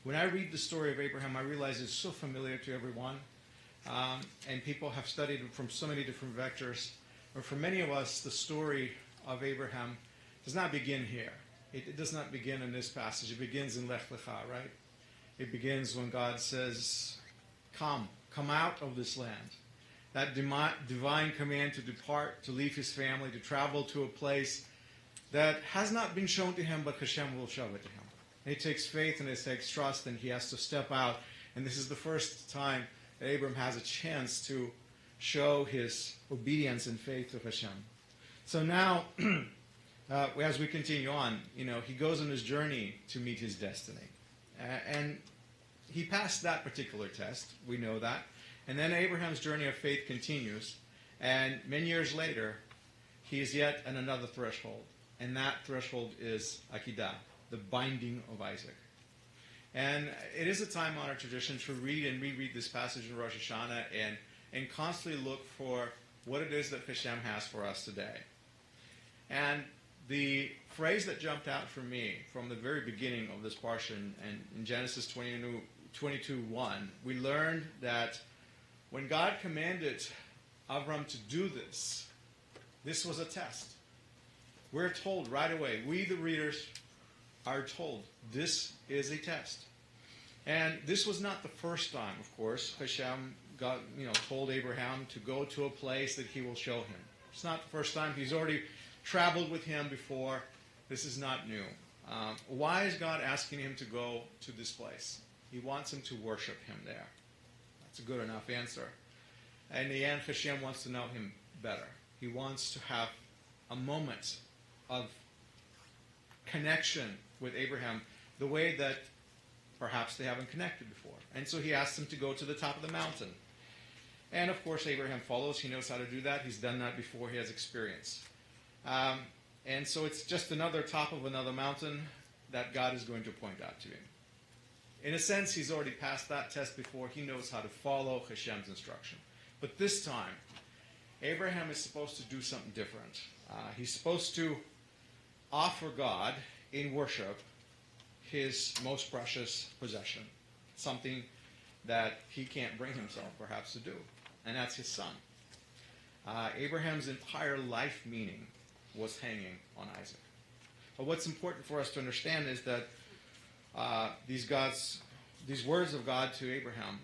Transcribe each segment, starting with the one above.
When I read the story of Abraham, I realize it's so familiar to everyone, and people have studied it from so many different vectors. But for many of us, the story of Abraham does not begin here. It does not begin in this passage. It begins in Lech Lecha, right? It begins when God says, come out of this land. That divine command to depart, to leave his family, to travel to a place that has not been shown to him, but Hashem will show it to him. And it takes faith and it takes trust, and he has to step out. And this is the first time that Abram has a chance to show his obedience and faith to Hashem. So now, as we continue on, he goes on his journey to meet his destiny. And he passed that particular test. We know that. And then Abraham's journey of faith continues. And many years later, he is yet at another threshold. And that threshold is Akedah, the binding of Isaac. And it is a time-honored tradition to read and reread this passage in Rosh Hashanah and constantly look for what it is that Hashem has for us today. And the phrase that jumped out for me from the very beginning of this portion, and in Genesis 22:1, we learned that when God commanded Avram to do this, this was a test. We're told right away, we the readers are told, this is a test. And this was not the first time, of course, Hashem told Abraham to go to a place that he will show him. It's not the first time. He's already traveled with him before. This is not new. Why is God asking him to go to this place? He wants him to worship him there. That's a good enough answer. And in the end, Hashem wants to know him better. He wants to have a moment of connection with Abraham the way that perhaps they haven't connected before. And so he asks him to go to the top of the mountain. And of course, Abraham follows. He knows how to do that. He's done that before. He has experience. And so it's just another top of another mountain that God is going to point out to him. In a sense, he's already passed that test before. He knows how to follow Hashem's instruction. But this time, Abraham is supposed to do something different. He's supposed to offer God in worship his most precious possession, something that he can't bring himself perhaps to do, and that's his son. Abraham's entire life meaning was hanging on Isaac. But what's important for us to understand is that these words of God to Abraham,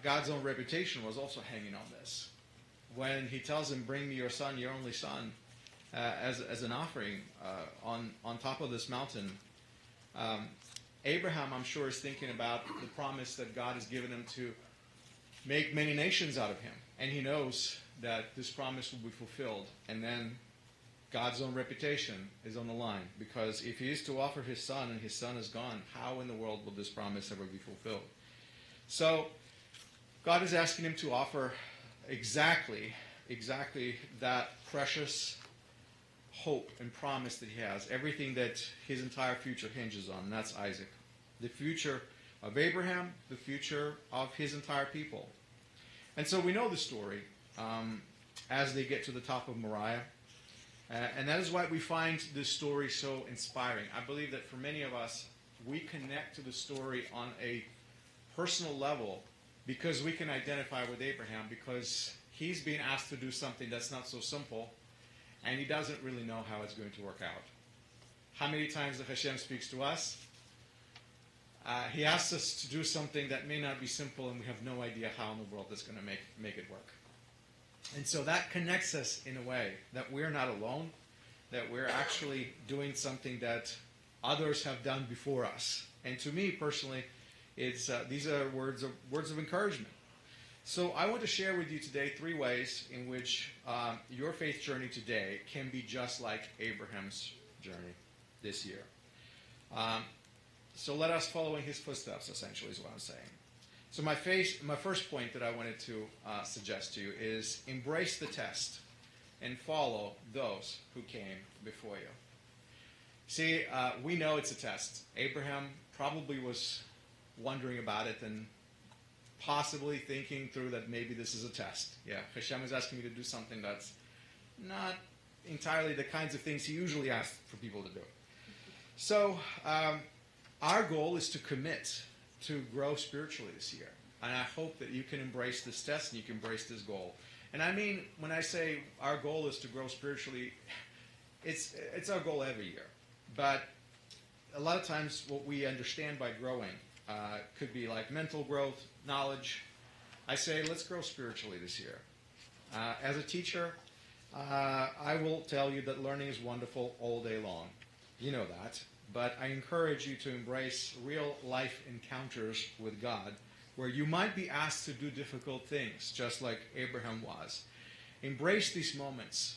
God's own reputation was also hanging on this. When he tells him, bring me your son, your only son, as an offering on top of this mountain, Abraham, I'm sure, is thinking about the promise that God has given him to make many nations out of him. And he knows that this promise will be fulfilled. And then God's own reputation is on the line. Because if he is to offer his son and his son is gone, how in the world will this promise ever be fulfilled? So God is asking him to offer exactly that precious hope and promise that he has, everything that his entire future hinges on, and that's Isaac. The future of Abraham, the future of his entire people. And so we know the story as they get to the top of Moriah. And that is why we find this story so inspiring. I believe that for many of us, we connect to the story on a personal level because we can identify with Abraham, because he's being asked to do something that's not so simple, and he doesn't really know how it's going to work out. How many times the Hashem speaks to us? He asks us to do something that may not be simple, and we have no idea how in the world that's going to make it work. And so that connects us in a way that we're not alone, that we're actually doing something that others have done before us. And to me personally, these are words of encouragement. So I want to share with you today 3 ways in which your faith journey today can be just like Abraham's journey this year. So let us follow in his footsteps, essentially, is what I'm saying. So my first point that I wanted to suggest to you is embrace the test and follow those who came before you. See, we know it's a test. Abraham probably was wondering about it and possibly thinking through that maybe this is a test. Yeah, Hashem is asking me to do something that's not entirely the kinds of things he usually asks for people to do. So our goal is to commit to grow spiritually this year. And I hope that you can embrace this test and you can embrace this goal. And I mean, when I say our goal is to grow spiritually, it's our goal every year. But a lot of times what we understand by growing could be like mental growth, knowledge. I say, let's grow spiritually this year. As a teacher, I will tell you that learning is wonderful all day long. You know that. But I encourage you to embrace real life encounters with God where you might be asked to do difficult things, just like Abraham was. Embrace these moments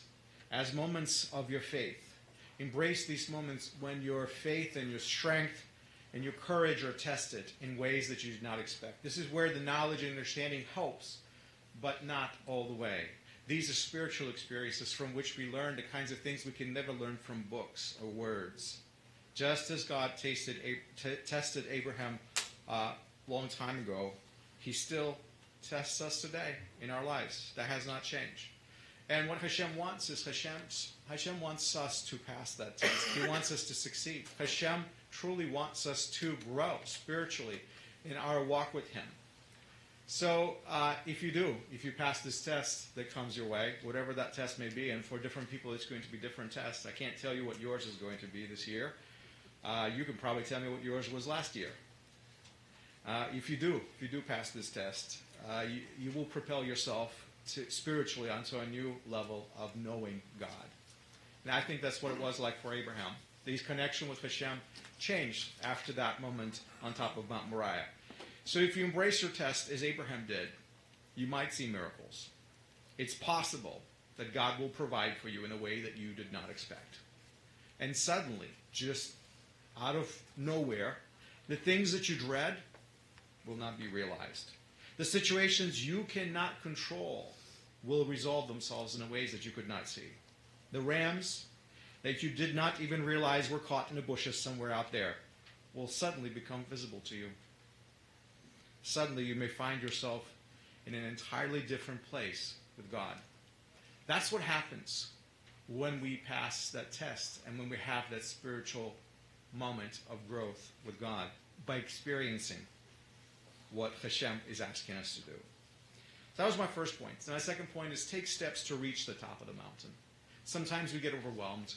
as moments of your faith. Embrace these moments when your faith and your strength and your courage are tested in ways that you did not expect. This is where the knowledge and understanding helps, but not all the way. These are spiritual experiences from which we learn the kinds of things we can never learn from books or words. Just as God tested Abraham long time ago, he still tests us today in our lives. That has not changed. And what Hashem wants is Hashem wants us to pass that test. He wants us to succeed. Hashem truly wants us to grow spiritually in our walk with Him. So if you pass this test that comes your way, whatever that test may be, and for different people it's going to be different tests. I can't tell you what yours is going to be this year. You can probably tell me what yours was last year. If you do pass this test, you will propel yourself spiritually onto a new level of knowing God. And I think that's what it was like for Abraham. His connection with Hashem changed after that moment on top of Mount Moriah. So if you embrace your test as Abraham did, you might see miracles. It's possible that God will provide for you in a way that you did not expect. And suddenly, just out of nowhere, the things that you dread will not be realized. The situations you cannot control will resolve themselves in ways that you could not see. The rams that you did not even realize were caught in the bushes somewhere out there will suddenly become visible to you. Suddenly you may find yourself in an entirely different place with God. That's what happens when we pass that test and when we have that spiritual moment of growth with God by experiencing what Hashem is asking us to do. So that was my first point. So my second point is take steps to reach the top of the mountain. Sometimes we get overwhelmed.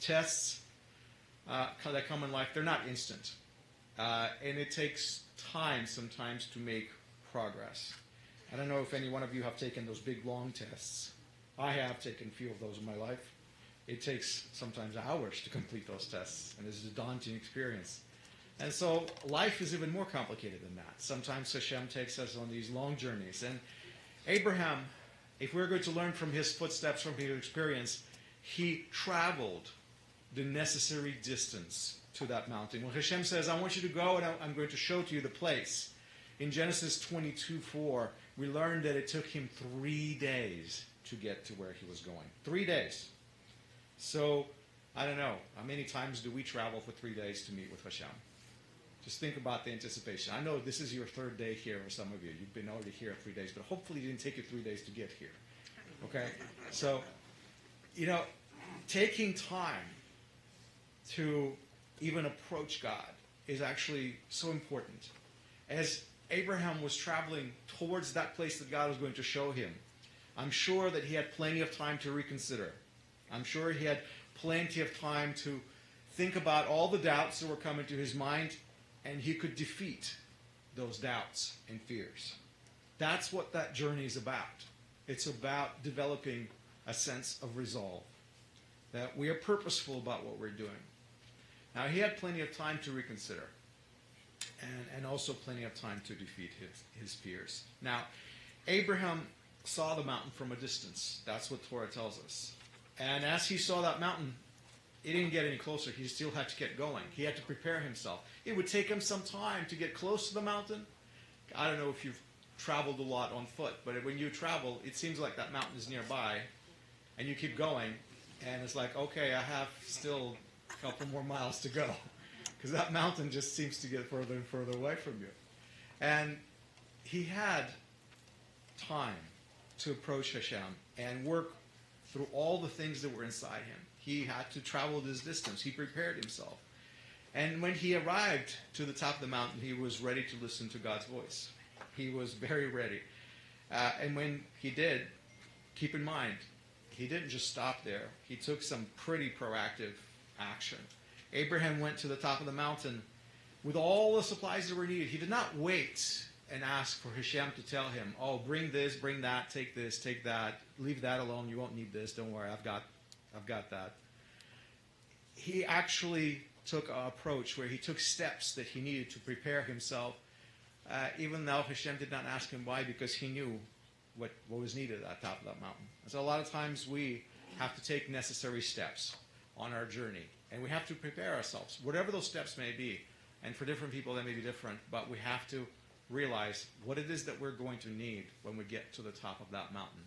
Tests that come in life, they're not instant. And it takes time sometimes to make progress. I don't know if any one of you have taken those big, long tests. I have taken a few of those in my life. It takes sometimes hours to complete those tests, and it's a daunting experience. And so life is even more complicated than that. Sometimes Hashem takes us on these long journeys. And Abraham, if we're going to learn from his footsteps, from his experience, he traveled the necessary distance to that mountain. When Hashem says, I want you to go and I'm going to show to you the place. In Genesis 22:4, we learned that it took him 3 days to get to where he was going. 3 days. So, I don't know, how many times do we travel for 3 days to meet with Hashem? Just think about the anticipation. I know this is your third day here for some of you. You've been already here 3 days, but hopefully it didn't take you 3 days to get here. Okay? So, taking time to even approach God is actually so important. As Abraham was traveling towards that place that God was going to show him, I'm sure that he had plenty of time to reconsider. I'm sure he had plenty of time to think about all the doubts that were coming to his mind, and he could defeat those doubts and fears. That's what that journey is about. It's about developing a sense of resolve, that we are purposeful about what we're doing. Now, he had plenty of time to reconsider, and also plenty of time to defeat his fears. Now, Abraham saw the mountain from a distance. That's what Torah tells us. And as he saw that mountain, it didn't get any closer. He still had to get going. He had to prepare himself. It would take him some time to get close to the mountain. I don't know if you've traveled a lot on foot, but when you travel, it seems like that mountain is nearby, and you keep going, and it's like, okay, I have still a couple more miles to go, because that mountain just seems to get further and further away from you. And he had time to approach Hashem and work through all the things that were inside him. He had to travel this distance. He prepared himself. And when he arrived to the top of the mountain, he was ready to listen to God's voice. He was very ready. And when he did, keep in mind, he didn't just stop there. He took some pretty proactive action. Abraham went to the top of the mountain with all the supplies that were needed. He did not wait and ask for Hashem to tell him, oh, bring this, bring that, take this, take that, leave that alone, you won't need this, don't worry, I've got that. He actually took an approach where he took steps that he needed to prepare himself, even though Hashem did not ask him why, because he knew what was needed at the top of that mountain. And so a lot of times we have to take necessary steps on our journey, and we have to prepare ourselves, whatever those steps may be. And for different people, that may be different, but we have to realize what it is that we're going to need when we get to the top of that mountain.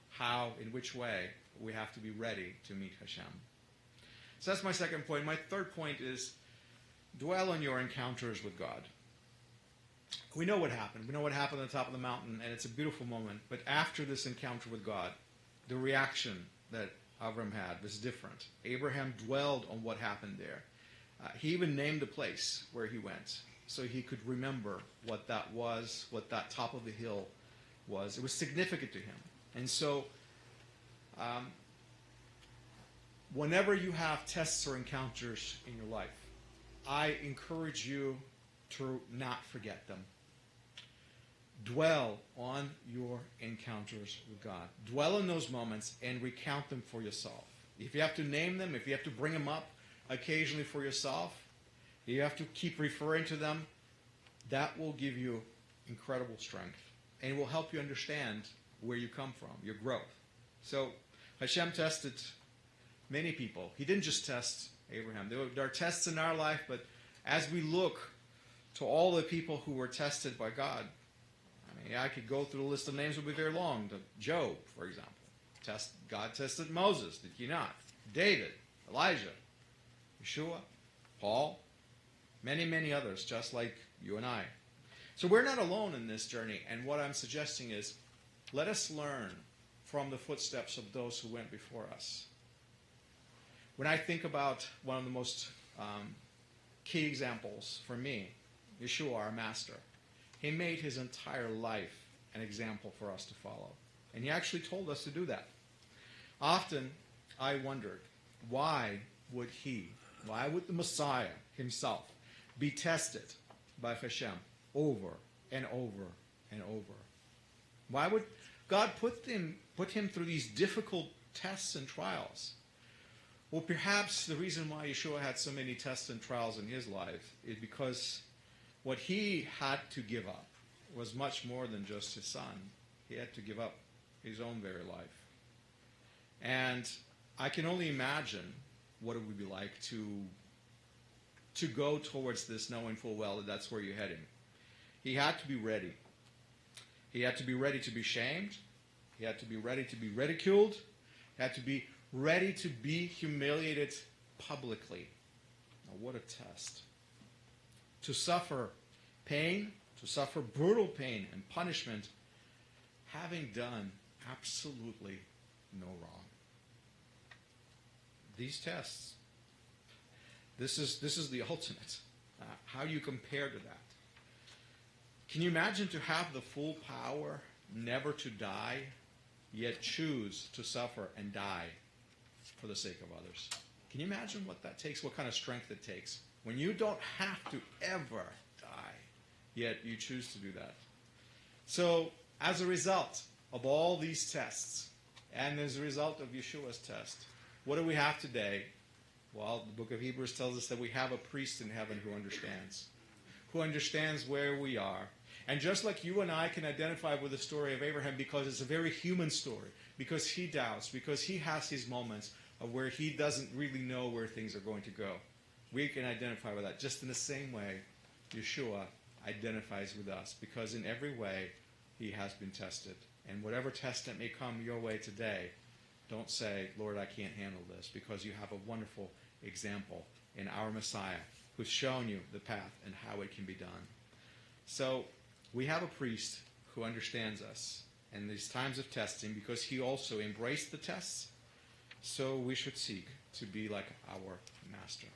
How, in which way, we have to be ready to meet Hashem. So that's my second point. My third point is dwell on your encounters with God. We know what happened. We know what happened on the top of the mountain, and it's a beautiful moment. But after this encounter with God, the reaction that Avram had was different. Abraham dwelled on what happened there. He even named the place where he went so he could remember what that was, what that top of the hill was. It was significant to him. And so whenever you have tests or encounters in your life, I encourage you to not forget them. Dwell on your encounters with God. Dwell on those moments and recount them for yourself. If you have to name them, if you have to bring them up occasionally for yourself, you have to keep referring to them, that will give you incredible strength and will help you understand where you come from, your growth. So Hashem tested many people. He didn't just test Abraham. There are tests in our life, but as we look to all the people who were tested by God, I mean, I could go through the list of names, it would be very long. Job, for example. God tested Moses, did he not? David, Elijah, Yeshua, Paul, many, many others, just like you and I. So we're not alone in this journey, and what I'm suggesting is let us learn from the footsteps of those who went before us. When I think about one of the most key examples for me, Yeshua, our master, he made his entire life an example for us to follow. And he actually told us to do that. Often I wondered, why would the Messiah himself be tested by Hashem over and over and over? Why would God put him through these difficult tests and trials? Well, perhaps the reason why Yeshua had so many tests and trials in his life is because what he had to give up was much more than just his son. He had to give up his own very life. And I can only imagine what it would be like to go towards this knowing full well that that's where you're heading. He had to be ready. He had to be ready to be shamed. He had to be ready to be ridiculed. He had to be ready to be humiliated publicly. Now, what a test. To suffer pain, to suffer brutal pain and punishment, having done absolutely no wrong. These tests, this is the ultimate. How do you compare to that? Can you imagine to have the full power never to die, yet choose to suffer and die for the sake of others? Can you imagine what that takes, what kind of strength it takes? When you don't have to ever die, yet you choose to do that. So, as a result of all these tests, and as a result of Yeshua's test, what do we have today? Well, the book of Hebrews tells us that we have a priest in heaven who understands where we are. And just like you and I can identify with the story of Abraham because it's a very human story, because he doubts, because he has his moments of where he doesn't really know where things are going to go. We can identify with that just in the same way Yeshua identifies with us, because in every way he has been tested. And whatever test that may come your way today, don't say, Lord, I can't handle this, because you have a wonderful example in our Messiah who's shown you the path and how it can be done. So we have a priest who understands us in these times of testing because he also embraced the tests. So we should seek to be like our master.